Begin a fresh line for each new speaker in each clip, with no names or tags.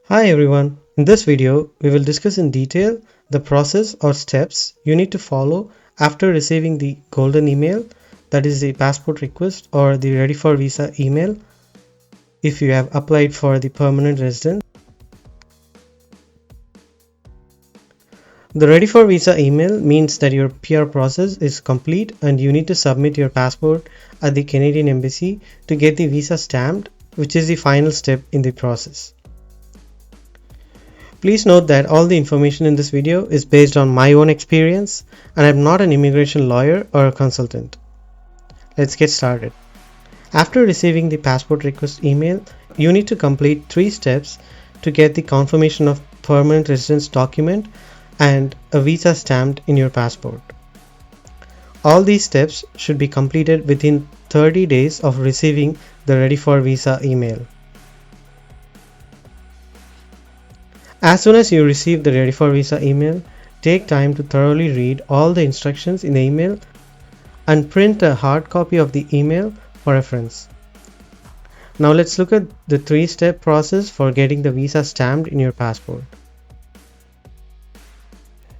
Hi everyone, in this video we will discuss in detail the process or steps you need to follow after receiving the golden email, that is the passport request or the ready for visa email if you have applied for the permanent residence. The ready for visa email means that your PR process is complete and you need to submit your passport at the Canadian Embassy to get the visa stamped, which is the final step in the process. Please note that all the information in this video is based on my own experience and I'm not an immigration lawyer or a consultant. Let's get started. After receiving the passport request email, you need to complete 3 steps to get the confirmation of permanent residence document and a visa stamped in your passport. All these steps should be completed within 30 days of receiving the ready for visa email. As soon as you receive the ready for visa email, take time to thoroughly read all the instructions in the email and print a hard copy of the email for reference. Now let's look at the 3-step process for getting the visa stamped in your passport.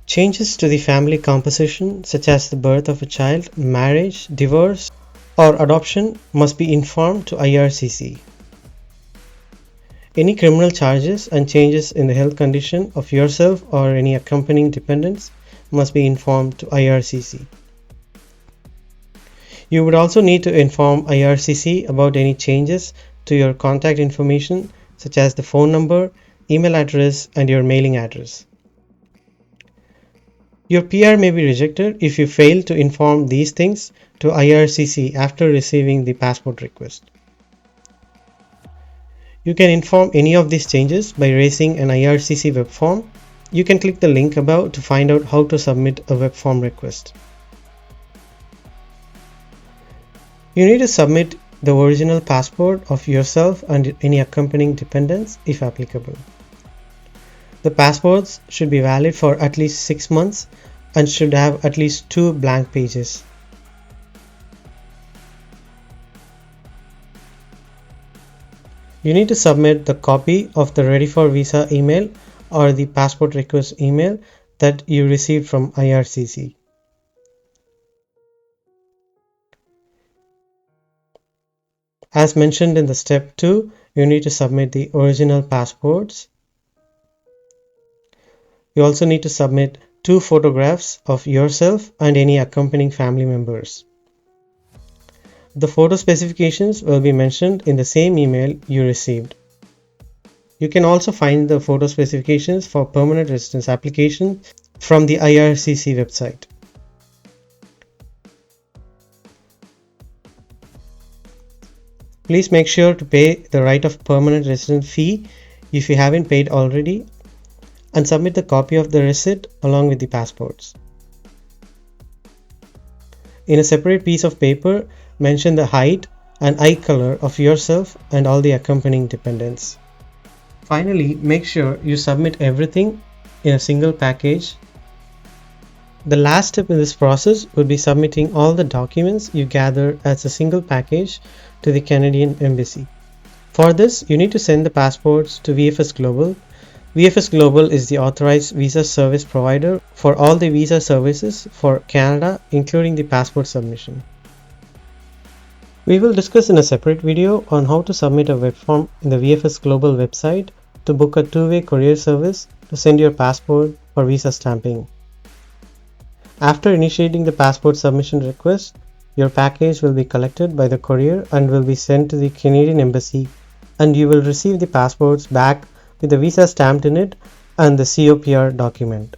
Changes to the family composition, such as the birth of a child, marriage, divorce, or adoption, must be informed to IRCC. Any criminal charges and changes in the health condition of yourself or any accompanying dependents must be informed to IRCC. You would also need to inform IRCC about any changes to your contact information, such as the phone number, email address, and your mailing address. Your PR may be rejected if you fail to inform these things to IRCC after receiving the passport request. You can inform any of these changes by raising an IRCC web form. You can click the link above to find out how to submit a web form request. You need to submit the original passport of yourself and any accompanying dependents if applicable. The passports should be valid for at least 6 months and should have at least 2 blank pages. You need to submit the copy of the ready for visa email or the passport request email that you received from IRCC. As mentioned in the step 2, you need to submit the original passports. You also need to submit 2 photographs of yourself and any accompanying family members. The photo specifications will be mentioned in the same email you received. You can also find the photo specifications for permanent residence application from the IRCC website. Please make sure to pay the right of permanent residence fee if you haven't paid already, and submit the copy of the receipt along with the passports. In a separate piece of paper, mention the height and eye color of yourself and all the accompanying dependents. Finally, make sure you submit everything in a single package. The last step in this process would be submitting all the documents you gather as a single package to the Canadian Embassy. For this, you need to send the passports to VFS Global. VFS Global is the authorized visa service provider for all the visa services for Canada, including the passport submission. We will discuss in a separate video on how to submit a web form in the VFS Global website to book a 2-way courier service to send your passport for visa stamping. After initiating the passport submission request, your package will be collected by the courier and will be sent to the Canadian Embassy, and you will receive the passports back with the visa stamped in it and the COPR document.